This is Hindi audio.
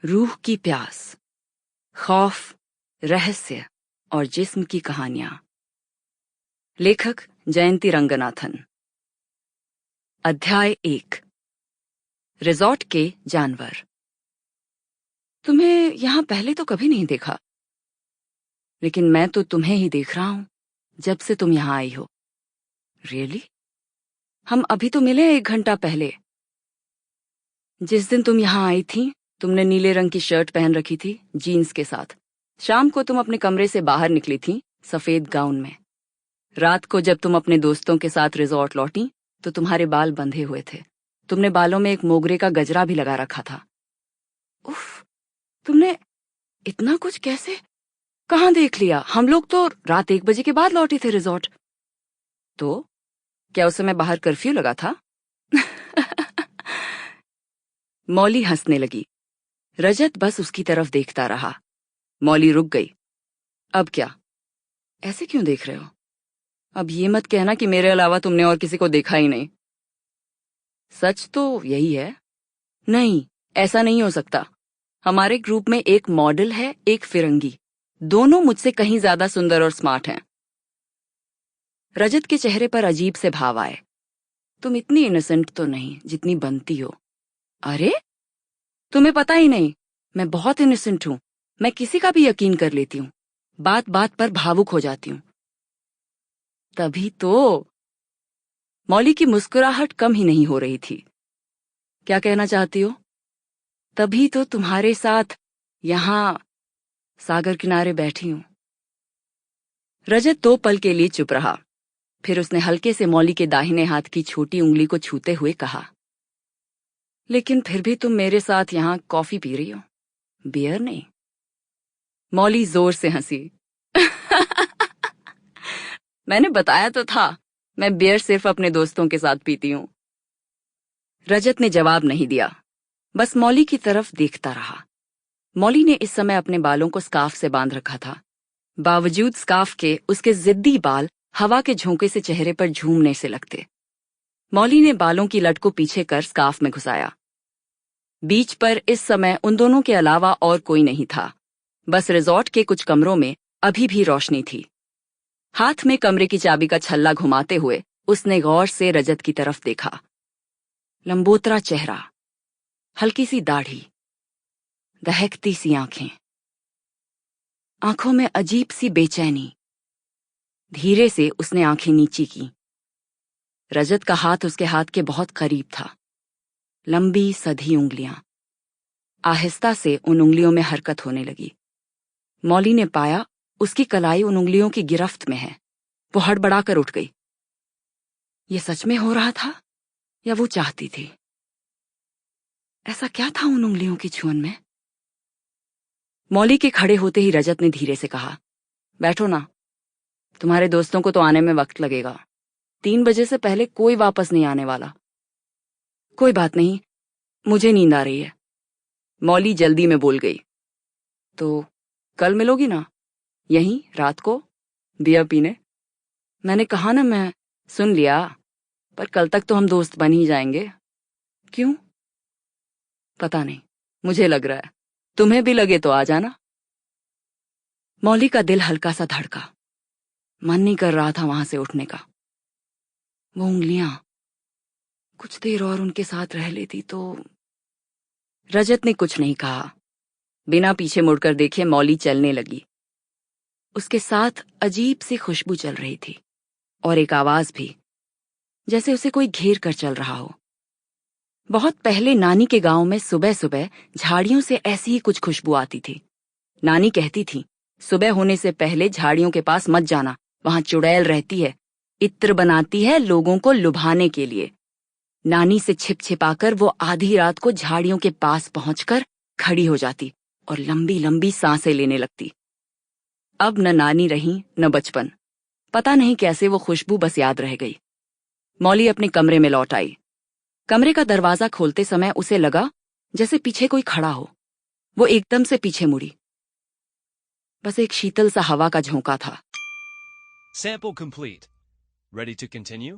रूह की प्यास, खौफ, रहस्य और जिस्म की कहानियां। लेखक जयंती रंगनाथन। अध्याय 1। रिजॉर्ट के जानवर। तुम्हें यहां पहले तो कभी नहीं देखा, लेकिन मैं तो तुम्हें ही देख रहा हूं जब से तुम यहां आई हो। रियली? हम अभी तो मिले 1 घंटा पहले। जिस दिन तुम यहां आई थी, तुमने नीले रंग की शर्ट पहन रखी थी जीन्स के साथ। शाम को तुम अपने कमरे से बाहर निकली थी सफेद गाउन में। रात को जब तुम अपने दोस्तों के साथ रिजॉर्ट लौटी तो तुम्हारे बाल बंधे हुए थे। तुमने बालों में एक मोगरे का गजरा भी लगा रखा था। उफ, तुमने इतना कुछ कैसे, कहाँ देख लिया? हम लोग तो रात 1 बजे के बाद लौटे थे रिजॉर्ट। तो क्या उस समय बाहर कर्फ्यू लगा था? मौली हंसने लगी। रजत बस उसकी तरफ देखता रहा। मौली रुक गई। अब क्या? ऐसे क्यों देख रहे हो? अब ये मत कहना कि मेरे अलावा तुमने और किसी को देखा ही नहीं। सच तो यही है। नहीं, ऐसा नहीं हो सकता। हमारे ग्रुप में एक मॉडल है, एक फिरंगी। दोनों मुझसे कहीं ज्यादा सुंदर और स्मार्ट हैं। रजत के चेहरे पर अजीब से भाव आए। तुम इतनी इनोसेंट तो नहीं जितनी बनती हो। अरे, तुम्हें पता ही नहीं, मैं बहुत इनोसेंट हूं। मैं किसी का भी यकीन कर लेती हूँ। बात बात पर भावुक हो जाती हूँ। तभी तो। मौली की मुस्कुराहट कम ही नहीं हो रही थी। क्या कहना चाहती हो? तभी तो तुम्हारे साथ यहां सागर किनारे बैठी हूं। रजत 2 पल के लिए चुप रहा। फिर उसने हल्के से मौली के दाहिने हाथ की छोटी उंगली को छूते हुए कहा, लेकिन फिर भी तुम मेरे साथ यहां कॉफी पी रही हो, बियर नहीं। मौली जोर से हंसी। मैंने बताया तो था, मैं बियर सिर्फ अपने दोस्तों के साथ पीती हूं। रजत ने जवाब नहीं दिया, बस मौली की तरफ देखता रहा। मौली ने इस समय अपने बालों को स्कार्फ से बांध रखा था। बावजूद स्कार्फ के उसके जिद्दी बाल हवा के झोंके से चेहरे पर झूमने से लगते। मौली ने बालों की लट को पीछे कर स्कार्फ में घुसाया। बीच पर इस समय उन दोनों के अलावा और कोई नहीं था। बस रिजॉर्ट के कुछ कमरों में अभी भी रोशनी थी। हाथ में कमरे की चाबी का छल्ला घुमाते हुए उसने गौर से रजत की तरफ देखा। लंबोतरा चेहरा, हल्की सी दाढ़ी, दहकती सी आंखें, आंखों में अजीब सी बेचैनी। धीरे से उसने आंखें नीची की। रजत का हाथ उसके हाथ के बहुत करीब था। लंबी सधी उंगलियां। आहिस्ता से उन उंगलियों में हरकत होने लगी। मौली ने पाया उसकी कलाई उन उंगलियों की गिरफ्त में है। वो हड़बड़ाकर उठ गई। ये सच में हो रहा था या वो चाहती थी? ऐसा क्या था उन उंगलियों की छुअन में? मौली के खड़े होते ही रजत ने धीरे से कहा, बैठो ना, तुम्हारे दोस्तों को तो आने में वक्त लगेगा। 3 बजे से पहले कोई वापस नहीं आने वाला। कोई बात नहीं, मुझे नींद आ रही है, मौली जल्दी में बोल गई। तो कल मिलोगी ना, यहीं रात को, बियर पीने? मैंने कहा ना, मैं सुन लिया, पर कल तक तो हम दोस्त बन ही जाएंगे। क्यों? पता नहीं, मुझे लग रहा है। तुम्हें भी लगे तो आ जाना। मौली का दिल हल्का सा धड़का। मन नहीं कर रहा था वहां से उठने का। वो उंगलियां, कुछ देर और उनके साथ रह लेती तो। रजत ने कुछ नहीं कहा। बिना पीछे मुड़कर देखे मौली चलने लगी। उसके साथ अजीब सी खुशबू चल रही थी और एक आवाज भी, जैसे उसे कोई घेर कर चल रहा हो। बहुत पहले नानी के गांव में सुबह सुबह झाड़ियों से ऐसी ही कुछ खुशबू आती थी। नानी कहती थी, सुबह होने से पहले झाड़ियों के पास मत जाना, वहां चुड़ैल रहती है, इत्र बनाती है लोगों को लुभाने के लिए। नानी से छिप छिपाकर वो आधी रात को झाड़ियों के पास पहुंचकर खड़ी हो जाती और लंबी लंबी सांसें लेने लगती। अब न नानी रही न बचपन। पता नहीं कैसे वो खुशबू बस याद रह गई। मौली अपने कमरे में लौट आई। कमरे का दरवाजा खोलते समय उसे लगा जैसे पीछे कोई खड़ा हो। वो एकदम से पीछे मुड़ी। बस एक शीतल सा हवा का झोंका था। Sample complete. Ready to continue?